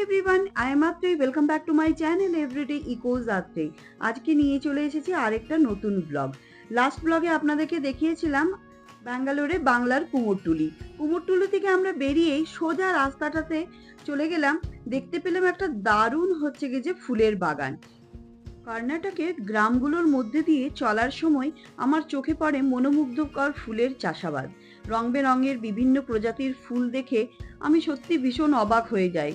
Everyone, I am Atreyi. Welcome back to my channel everyday echoes Atreyi. আজকে নিয়ে চলে এসেছি আরেকটা নতুন ব্লগ। লাস্ট ব্লগে আপনাদেরকে দেখিয়েছিলাম ব্যাঙ্গালোরে বাংলার কুমোরটুলি থেকে আমরা বেরিয়েই সোজা রাস্তাটাতে চলে গেলাম। দেখতে পেলাম একটা দারুণ হচ্ছে গিয়ে যে ফুলের বাগান। কর্ণাটকের গ্রামগুলোর মধ্যে দিয়ে চলার সময় আমার চোখে পড়ে মনোমুগ্ধকর ফুলের চাষাবাদ। রং বেরঙের বিভিন্ন প্রজাতির ফুল দেখে আমি সত্যি ভীষণ অবাক হয়ে যাই।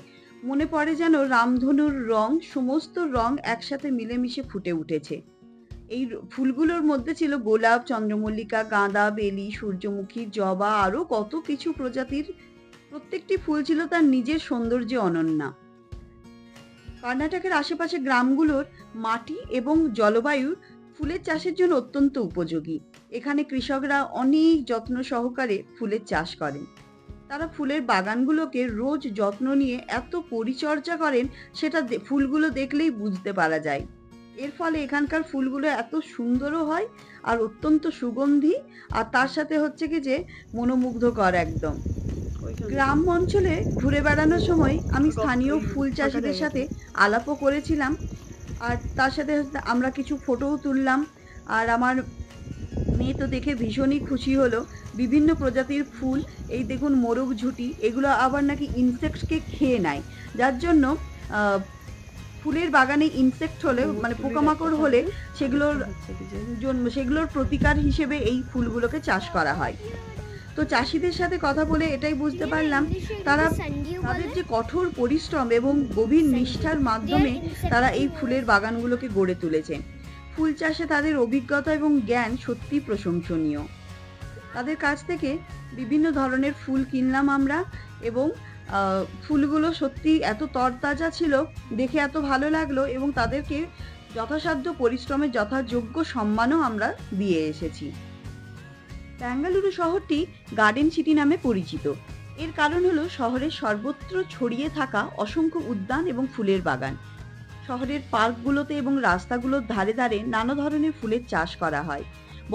মনে পড়ে যেন রামধনুর রং, সমস্ত রং একসাথে মিলেমিশে ফুটে উঠেছে। এই ফুলগুলোর মধ্যে ছিল গোলাপ, চন্দ্রমল্লিকা, গাঁদা, বেলি, সূর্যমুখী, জবা, আরো কত কিছু প্রজাতির। প্রত্যেকটি ফুল ছিল তার নিজের সৌন্দর্যে অনন্যা। কর্ণাটকের আশেপাশে গ্রামগুলোর মাটি এবং জলবায়ু ফুলের চাষের জন্য অত্যন্ত উপযোগী। এখানে কৃষকরা অনেক যত্ন সহকারে ফুলের চাষ করেন। তারা ফুলের বাগানগুলোকে রোজ যত্ন নিয়ে এত পরিচর্যা করেন, সেটা ফুলগুলো দেখলেই বুঝতে পারা যায়। এর ফলে এখানকার ফুলগুলো এত সুন্দরও হয় আর অত্যন্ত সুগন্ধি, আর তার সাথে হচ্ছে কি যে মনোমুগ্ধকর একদম। গ্রাম অঞ্চলে ঘুরে বেড়ানোর সময় আমি স্থানীয় ফুল চাষিদের সাথে আলাপও করেছিলাম, আর তার সাথে আমরা কিছু ফটোও তুললাম। আর আমার মেয়ে তো দেখে ভীষণই খুশি হলো। বিভিন্ন প্রজাতির ফুল, এই দেখুন মোরগ ঝুঁটি, এগুলো আবার নাকি ইনসেক্টকে খেয়ে নেয়, যার জন্য ফুলের বাগানে ইনসেক্ট হলে মানে পোকামাকড় হলে সেগুলোর প্রতিকার হিসেবে এই ফুলগুলোকে চাষ করা হয়। তো চাষিদের সাথে কথা বলে এটাই বুঝতে পারলাম তাদের যে কঠোর পরিশ্রম এবং গভীর নিষ্ঠার মাধ্যমে তারা এই ফুলের বাগানগুলোকে গড়ে তুলেছে। ফুল চাষে তাদের অভিজ্ঞতা এবং জ্ঞান সত্যি প্রশংসনীয়। তাদের কাছ থেকে বিভিন্ন ধরনের ফুল কিনলাম আমরা, এবং ফুলগুলো সত্যি এত তরতাজা ছিল, দেখে এত ভালো লাগলো, এবং তাদেরকে যথাসাধ্য পরিশ্রমের যথাযোগ্য সম্মানও আমরা দিয়ে এসেছি। বেঙ্গালুরু শহরটি গার্ডেন সিটি নামে পরিচিত। এর কারণ হলো শহরের সর্বত্র ছড়িয়ে থাকা অসংখ্য উদ্যান এবং ফুলের বাগান। শহরের পার্কগুলোতে এবং রাস্তাগুলোর ধারে ধারে নানা ধরনের ফুলের চাষ করা হয়।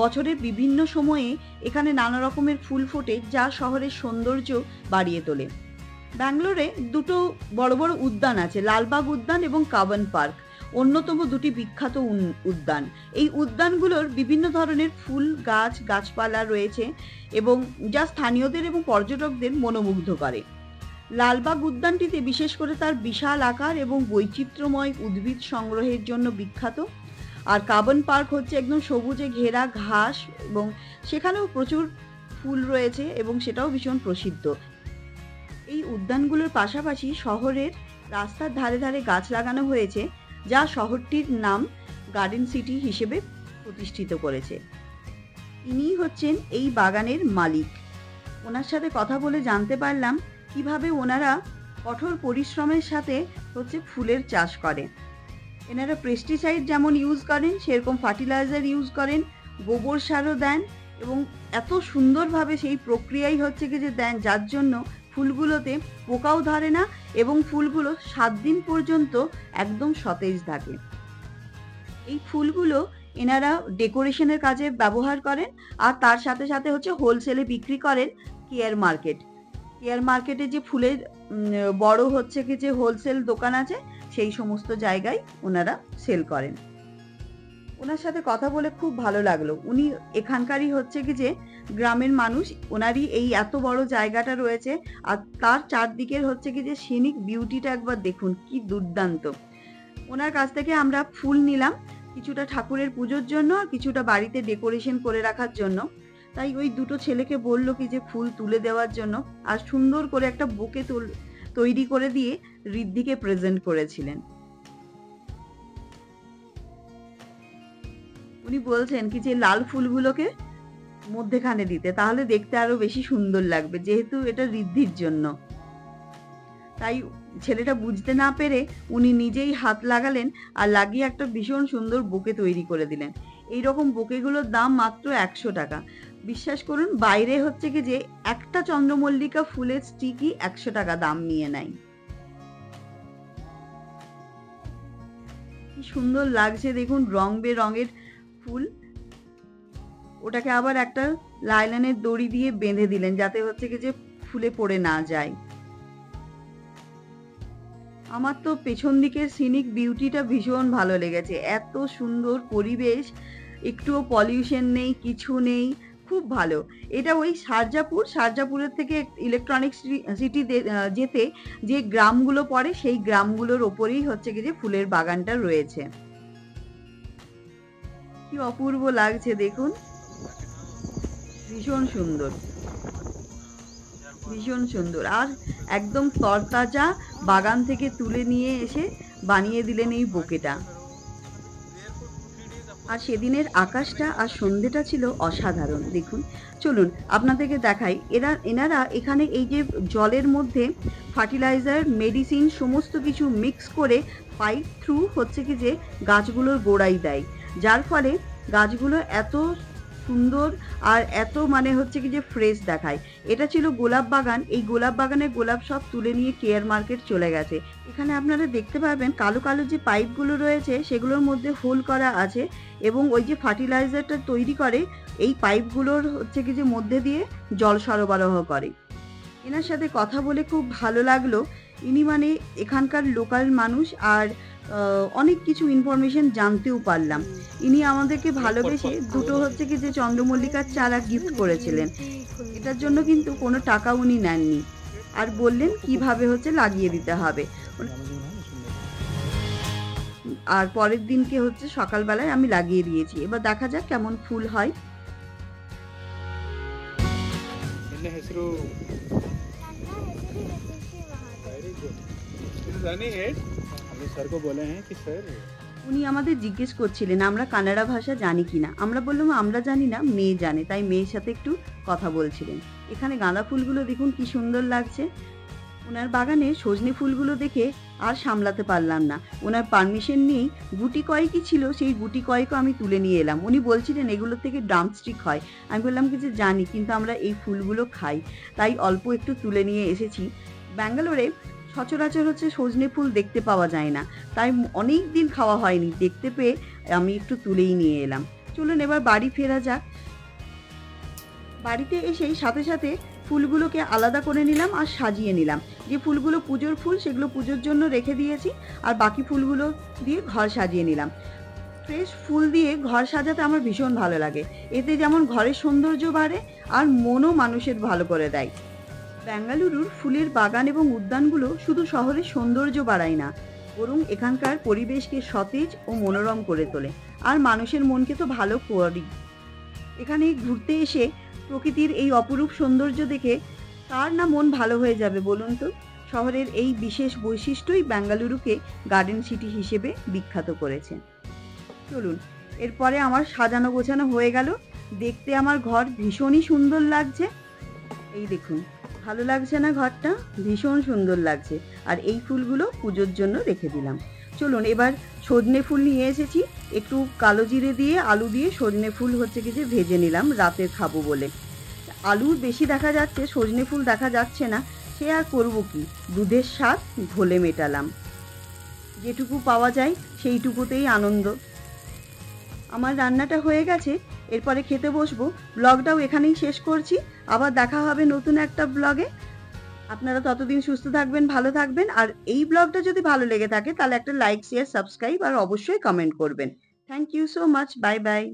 বছরের বিভিন্ন সময়ে এখানে নানা রকমের ফুল ফোটে, যা শহরের সৌন্দর্য বাড়িয়ে তোলে। ব্যাঙ্গালোরে দুটো বড় বড় উদ্যান আছে, লালবাগ উদ্যান এবং কাবন পার্ক, অন্যতম দুটি বিখ্যাত উদ্যান। এই উদ্যানগুলোর বিভিন্ন ধরনের ফুল গাছ গাছপালা রয়েছে, এবং যা স্থানীয়দের এবং পর্যটকদের মনোমুগ্ধ করে। লালবাগ উদ্যানটিতে বিশেষ করে তার বিশাল আকার এবং বৈচিত্র্যময় উদ্ভিদ সংগ্রহের জন্য বিখ্যাত। আর কাবন পার্ক হচ্ছে একদম সবুজে ঘেরা ঘাস, এবং সেখানেও প্রচুর ফুল রয়েছে এবং সেটাও ভীষণ প্রসিদ্ধ। এই উদ্যানগুলোর পাশাপাশি শহরের রাস্তার ধারে ধারে গাছ লাগানো হয়েছে, যা শহরটির নাম গার্ডেন সিটি হিসেবে প্রতিষ্ঠিত করেছে। ইনিই হচ্ছেন এই বাগানের মালিক। ওনার সাথে কথা বলে জানতে পারলাম কিভাবে ওনারা কঠোর পরিশ্রমের সাথে হচ্ছে ফুলের চাষ করে। এনারা পেস্টিসাইড যেমন ইউজ করেন, সেরকম ফার্টিলাইজার ইউজ করেন, গোবর সারও দেন, এবং এত সুন্দরভাবে সেই প্রক্রিয়াই হচ্ছে কি যে দেন, যার জন্য ফুলগুলোতে পোকাও ধরে না এবং ফুলগুলো 7 দিন পর্যন্ত একদম সতেজ থাকে। এই ফুলগুলো এনারা ডেকোরেশনের কাজে ব্যবহার করেন, আর তার সাথে সাথে হচ্ছে হোলসেলে বিক্রি করেন কেয়ার মার্কেটে যে ফুলের বড় হচ্ছে কি যে হোলসেল দোকান আছে, সেই সমস্ত জায়গায় ওনারা সেল করেন। ওনার সাথে কথা বলে খুব ভালো লাগলো। উনি এখানকারই হচ্ছে কি যে গ্রামের মানুষ, ওনারই এই এত বড় জায়গাটা রয়েছে, আর তার চারদিকের হচ্ছে কি যে সিনিক বিউটিটা একবার দেখুন, কি দুর্দান্ত। ওনার কাছ থেকে আমরা ফুল নিলাম, কিছুটা ঠাকুরের পুজোর জন্য আর কিছুটা বাড়িতে ডেকোরেশন করে রাখার জন্য। তাই ওই দুটো ছেলেকে বললো কি যে ফুল তুলে দেওয়ার জন্য, আর সুন্দর করে একটা বুকে তৈরি করে দিয়ে ঋদ্ধিকে প্রেজেন্ট করেছিলেন। উনি বলছেন কি যে লাল ফুলগুলোকে মধ্যেখানে দিতে, তাহলে দেখতে আরো বেশি সুন্দর লাগবে, যেহেতু এটা ঋদ্ধির জন্য। তাই ছেলেটা বুঝতে না পেরে উনি নিজেই হাত লাগালেন, আর লাগিয়ে একটা ভীষণ সুন্দর বুকে তৈরি করে দিলেন। এইরকম বুকেগুলোর দাম মাত্র 100 টাকা। বিশ্বাস করুন, বাইরে হচ্ছে কি যে একটা চন্দ্রমল্লিকা ফুলের স্টিকই 100 টাকা দাম নিয়ে নেয়। কি সুন্দর লাগছে দেখুন, রং বেরঙের ফুল। ওটাকে আবার একটা লাইলনের দড়ি দিয়ে বেঁধে দিলেন, যাতে হচ্ছে কি যে ফুলে পড়ে না যায়। আমার তো পেছন দিকের সিনিক বিউটিটা ভীষণ ভালো লেগেছে। এত সুন্দর পরিবেশ, একটুও পলিউশন নেই, কিছু নেই, খুব ভালো। এটা ওই শারজাপুরের থেকে ইলেকট্রনিক সিটি যেতে যে গ্রামগুলো পড়ে সেই গ্রামগুলোর ওপরেই হচ্ছে কি যে ফুলের বাগানটা রয়েছে। কি অপূর্ব লাগছে দেখুন, ভীষণ সুন্দর, ভীষণ সুন্দর। আর একদম তরতাজা বাগান থেকে তুলে নিয়ে এসে বানিয়ে দিলেন এই বোকেটা। আর সেদিনের আকাশটা আর সন্ধেটা ছিল অসাধারণ। দেখুন, চলুন আপনাদেরকে দেখাই। এনারা এখানে এই যে জলের মধ্যে ফার্টিলাইজার, মেডিসিন সমস্ত কিছু মিক্স করে পাইপ থ্রু হচ্ছে কি যে গাছগুলোর গোড়ায় দেয়, যার ফলে গাছগুলো এত সুন্দর আর এত মানে হচ্ছে কি যে ফ্রেশ দেখায়। এটা ছিল গোলাপ বাগান। এই গোলাপ বাগানের গোলাপ সব তুলে নিয়ে কেয়ার মার্কেট চলে গেছে। এখানে আপনারা দেখতে পাবেন কালো কালো যে পাইপগুলো রয়েছে সেগুলোর মধ্যে হোল করা আছে, এবং ওই যে ফার্টিলাইজারটা তৈরি করে এই পাইপগুলোর হচ্ছে কি যে মধ্যে দিয়ে জল সরবরাহ করে। এনার সাথে কথা বলে খুব ভালো লাগলো। ইনি মানে এখানকার লোকাল মানুষ, আর অনেক কিছু ইনফরমেশন জানতেও পারলাম। ইনি আমাদেরকে ভালোবেসে দুটো হচ্ছে কি যে চন্দ্রমল্লিকার চারা গিফট করেছিলেন। এটার জন্য কিন্তু কোনো টাকা উনি নেননি, আর বললেন কিভাবে হচ্ছে লাগিয়ে দিতে হবে। আর পরের দিনকে হচ্ছে সকালবেলায় আমি লাগিয়ে দিয়েছি। এবার দেখা যাক কেমন ফুল হয়। উনি আমাদের জিজ্ঞেস করছিলেন আমরা কানাড়া ভাষা জানি কিনা। আমরা বললাম আমরা জানি না, মেয়ে জানে, তাই মেয়ের সাথে একটু কথা বলছিলেন। এখানে গাঁদা ফুলগুলো দেখুন কি সুন্দর লাগছে। ওনার বাগানে সজনে ফুলগুলো দেখে আর সামলাতে পারলাম না। ওনার পারমিশন নিয়েই গুটি কয়েকই ছিল, সেই গুটি কয়েকও আমি তুলে নিয়ে এলাম। উনি বলছিলেন এগুলো থেকে ড্রামস্টিক হয়। আমি বললাম কি যে জানি, কিন্তু আমরা এই ফুলগুলো খাই, তাই অল্প একটু তুলে নিয়ে এসেছি। ব্যাঙ্গালোরে সচরাচর হচ্ছে সজনে ফুল দেখতে পাওয়া যায় না, তাই অনেক দিন খাওয়া হয়নি। দেখতে পেয়ে আমি একটু তুলেই নিয়ে এলাম। চলুন এবার বাড়ি ফেরা যাক। বাড়িতে এসেই সাথে সাথে ফুলগুলোকে আলাদা করে নিলাম আর সাজিয়ে নিলাম। যে ফুলগুলো পুজোর ফুল সেগুলো পুজোর জন্য রেখে দিয়েছি, আর বাকি ফুলগুলো দিয়ে ঘর সাজিয়ে নিলাম। ফ্রেশ ফুল দিয়ে ঘর সাজাতে আমার ভীষণ ভালো লাগে। এতে যেমন ঘরের সৌন্দর্য বাড়ে আর মনও মানুষের ভালো করে দেয়। বেঙ্গালুরুর ফুলের বাগান এবং উদ্যানগুলো শুধু শহরের সৌন্দর্য বাড়ায় না, বরং এখানকার পরিবেশকে সতেজ ও মনোরম করে তোলে, আর মানুষের মনকে তো ভালো করেই। এখানে ঘুরতে এসে প্রকৃতির এই অপরূপ সৌন্দর্য দেখে কার না মন ভালো হয়ে যাবে বলুন তো। শহরের এই বিশেষ বৈশিষ্ট্যই বেঙ্গালুরুকে গার্ডেন সিটি হিসেবে বিখ্যাত করেছে। চলুন, এরপরে আমার সাজানো গোছানো হয়ে গেল। দেখতে আমার ঘর ভীষণই সুন্দর লাগছে। এই দেখুন, ভালো লাগছে না ঘরটা? ভীষণ সুন্দর লাগছে। আর এই ফুলগুলো পুজোর জন্য রেখে দিলাম। চলুন এবার সজনে ফুল নিয়ে এসেছি, একটু কালো জিরে দিয়ে আলু দিয়ে সজনে ফুল হচ্ছে কি যে ভেজে নিলাম রাতের খাবো বলে। আলু বেশি দেখা যাচ্ছে, সজনে ফুল দেখা যাচ্ছে না, সে আর করবো কি, দুধের স্বাদ ঘোলে মেটালাম। যেটুকু পাওয়া যায় সেইটুকুতেই আনন্দ। আমার রান্নাটা হয়ে গেছে, এরপরে খেতে বসবো। ব্লগটাও এখানেই শেষ করছি। আবার দেখা হবে নতুন একটা ব্লগে। আপনারা ততদিন সুস্থ থাকবেন, ভালো থাকবেন। আর এই ব্লগটা যদি ভালো লেগে থাকে তাহলে একটা লাইক, শেয়ার, সাবস্ক্রাইব আর অবশ্যই কমেন্ট করবেন। Thank you so much. Bye by.